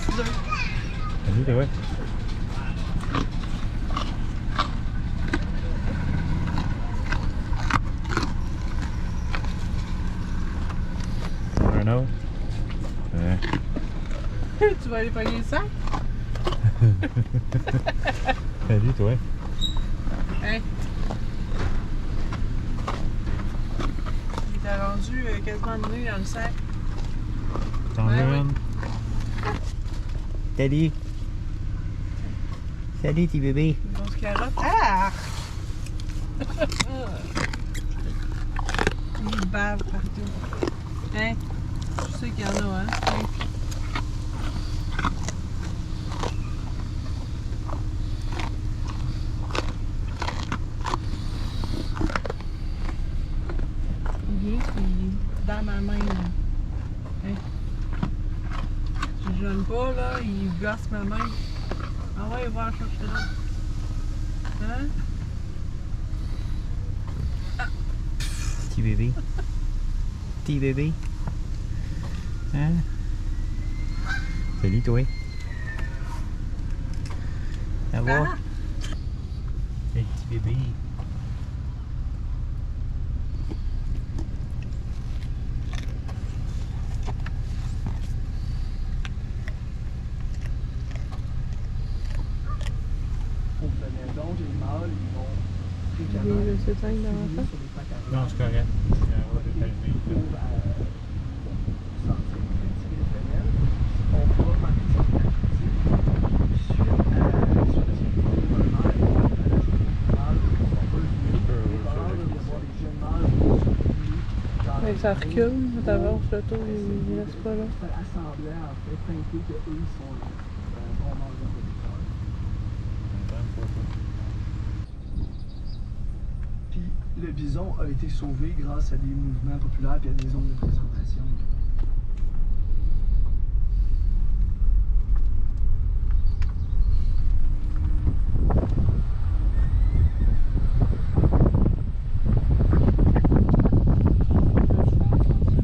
Salut, toi. Un autre. Tu vas aller pogner le sac? Salut, toi. Hein? Il t'a rendu quasiment de nuit dans le sac. T'en veux une? Salut. Salut, petit bébé. Une grosse carotte. Ah! Il bave partout. Hein? Je sais qu'il y en a, hein? Hein? Il vient, puis il est dans ma main, là. Hein? Je jeûne pas, là, il gosse ma main. Ah ouais, il va chercher là. Hein? Petit bébé. Petit bébé. Hein? Salut, toi. Ça va? Ah! Hey, petit bébé. Donc, les mâles, ils vont Il veut s'éteindre dans la face. sur les pattes arrière Non, c'est correct. pour sortir tirer les femelles. On pourra marquer son activité suite à un mâle, on peut le il y avoir des jeunes mâles Mais ça recule, t'avances le tour, il laisse pas là. C'est assemblé en fait, teinté qu'eux, ils sont un bon mâle de producteur. Puis le bison a été sauvé grâce à des mouvements populaires et à des zones de présentation.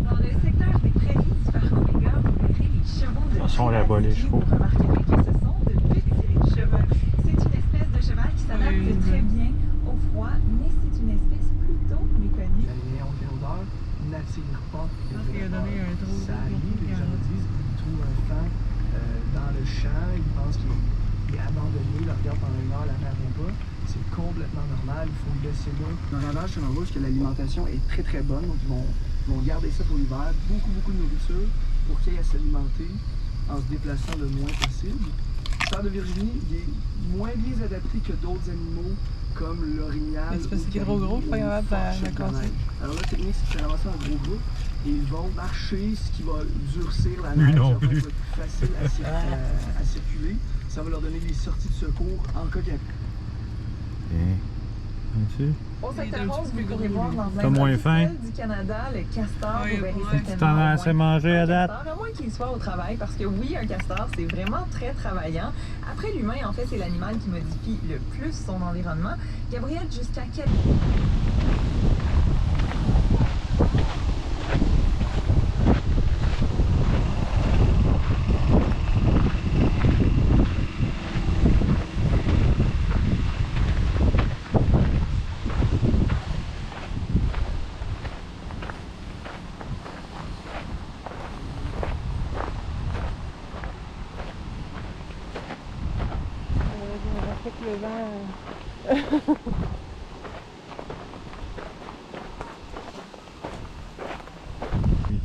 Dans le secteur des prairies du parc Omega, vous verrez les chevaux de Attention là-bas, les chevaux. Vous remarquerez que ce sont de petits chevaux. C'est une espèce de cheval qui s'adapte très bien au froid, mais c'est une espèce plutôt méconnue. La léon odeur n'attire pas les pense qu'il a donné un trou. Ça arrive, les gens disent, ils trouvent un fan dans le champ, ils pensent qu'il est abandonné, ils le regardent pendant une heure, la mer vient pas. C'est complètement normal, il faut le laisser là. Dans l'élevage, c'est un endroit où l'alimentation est très très bonne, donc ils vont garder ça pour l'hiver, beaucoup de nourriture pour qu'il aille à s'alimenter en se déplaçant le moins possible. Le cerf de Virginie, il est moins bien adapté que d'autres animaux comme l'orignal. Mais c'est parce qu'il est trop gros, je suis pas capable de la casser. Alors la technique, c'est de faire avancer en gros groupe et ils vont marcher, ce qui va durcir la Lui neige. non Ça va plus. être plus facile à circuler. Ça va leur donner des sorties de secours en cas qu'il y a... Viens-tu? Au Il est un secteur petit 11, peu vous gros, pourrez voir lui. dans T'as un moins des faim? hôtels du Canada, le castor, Ouais, vous verrez ouais. certainement Tu t'en as assez mangé à date? À moins qu'il soit au travail, parce que oui, un castor, c'est vraiment très travaillant. Après l'humain, en fait, c'est l'animal qui modifie le plus son environnement. Gabriel, jusqu'à quel... Le vent.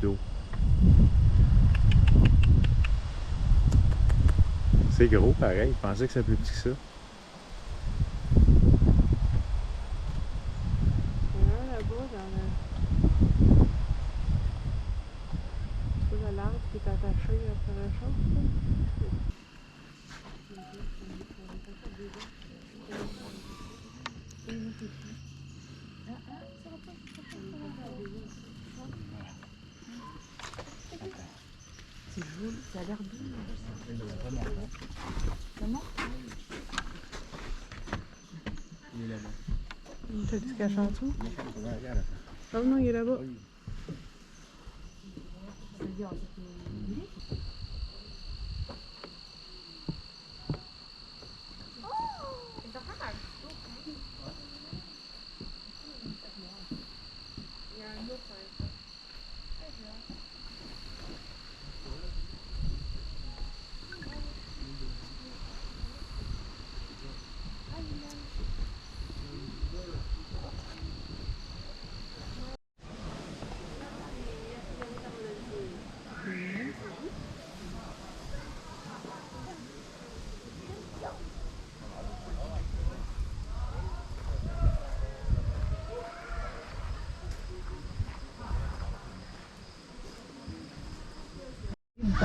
D'eau. C'est gros pareil, je pensais que c'était plus petit que ça. Là-bas, dans l'arbre qui est attaché après la chose. C'est joli, ça a l'air bien. Comment? Il est là-bas. T'as dit ce cache en dessous? Oh non, il est là-bas.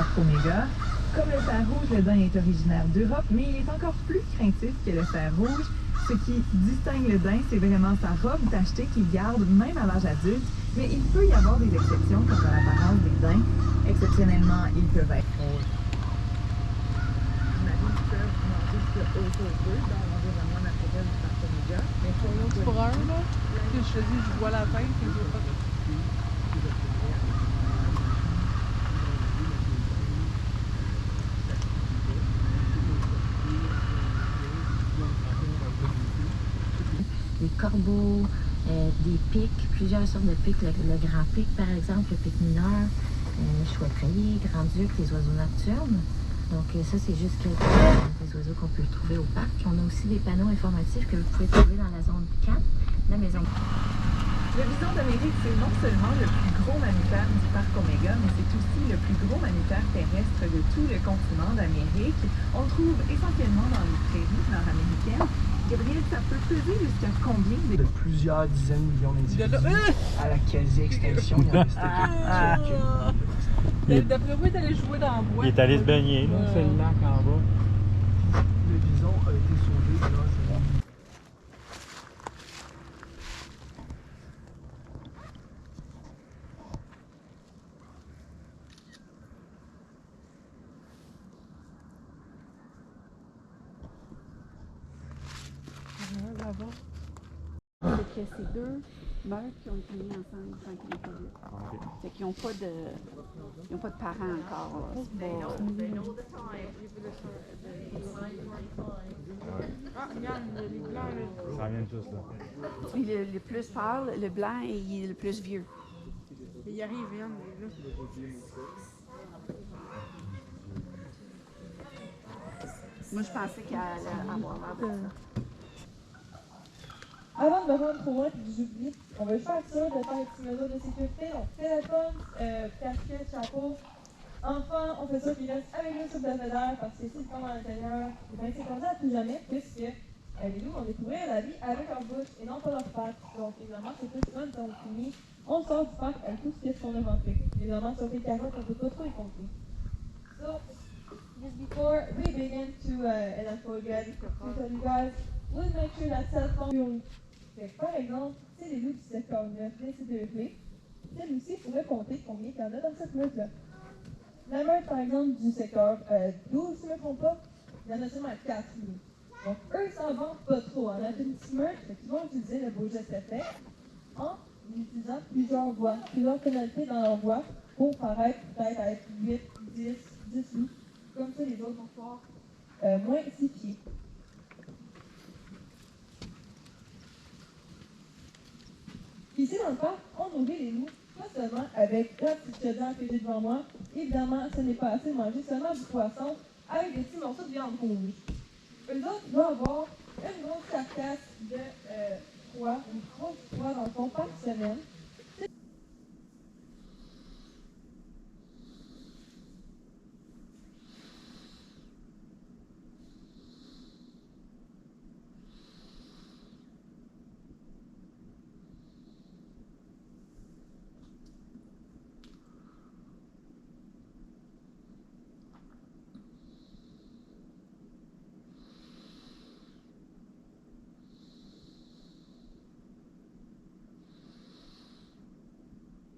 parc Omega. Comme le fer rouge, le daim est originaire d'Europe, mais il est encore plus craintif que le fer rouge. Ce qui distingue le daim, c'est vraiment sa robe tachetée qu'il garde même à l'âge adulte. Mais il peut y avoir des exceptions quant à l'apparence des daims. Exceptionnellement, ils peuvent être. J'imagine qu'ils peuvent manger ce qu'il y a autour d'eux dans l'environnement naturel du parc Omega. Mais pour l'autre, Pour un, là, que je te dis, je vois la tête et je vois pas. Des corbeaux, des pics, plusieurs sortes de pics. Le grand pic, par exemple, le pic mineur, chouette rayé, grand-duc, les oiseaux nocturnes. Donc ça, c'est juste quelques des oiseaux qu'on peut trouver au parc. On a aussi des panneaux informatifs que vous pouvez trouver dans la zone 4, la maison. Le bison d'Amérique, c'est non seulement le plus gros mammifère du parc Omega, mais c'est aussi le plus gros mammifère terrestre de tout le continent d'Amérique. On le trouve essentiellement dans les prairies nord-américaines. Gabriel, ça peut peser jusqu'à combien De plusieurs dizaines de millions d'individus à la quasi-extinction, il en restait quelques-uns. D'après moi, t'allais jouer dans la boîte. Il est allé se baigner, là, c'est le lac en bas. Le bison a été sauvé grâce à la Là-bas. C'est que ces deux meurtres qui ont été mis ensemble sans qu'ils n'aient pas vu. C'est qu'ils n'ont pas de parents encore. Là. C'est pas- Ah, regarde, les blancs, là. Ça vient juste là. Puis le plus pâle, le blanc, et il est le plus vieux. Il arrive, Yann, là. Moi, je pensais qu'elle allait avoir l'air de ça. Avant de me rendre trop loin et que j'oublie, on veut faire sûr de faire les petites mesures de sécurité. Donc, téléphone, casquette, chapeau. Enfants, on fait sûr qu'ils restent avec nous sur le fédère parce que s'ils tombent à l'intérieur, c'est comme ça à tout jamais, puisque les loups vont découvrir la vie avec leur bouche et non pas leur pattes. Donc, évidemment, c'est plus fun quand on finit. On sort du parc avec tout ce qu'on a rentré. Évidemment, sauf les carottes, on ne peut pas trop y compter. So, just before we begin to, and I forget to tell you guys, we'll make sure that cell phone. Fait que, par exemple, c'est les loups du secteur 9, les C2V. Celle-ci pourrait compter combien il y en a dans cette meute-là. La meute, par exemple, du secteur 12, si je ne me trompe pas, il y en a seulement 4 loups. Donc, eux, ils s'en vendent pas trop. On a une petite meute, ils vont utiliser le beau geste effet en utilisant plusieurs voix, plusieurs tonalités dans leur voix pour paraître peut-être à être 8, 10 loups. Comme ça, les autres vont pouvoir moins s'y fier. Ici, dans le parc, on nourrit les loups, pas seulement avec la petite chaudière que j'ai devant moi. Évidemment, ce n'est pas assez de manger seulement du poisson avec des petits morceaux de viande rouge. Eux autres doivent avoir une grosse carcasse de proie, une grosse proie dans le fond par semaine.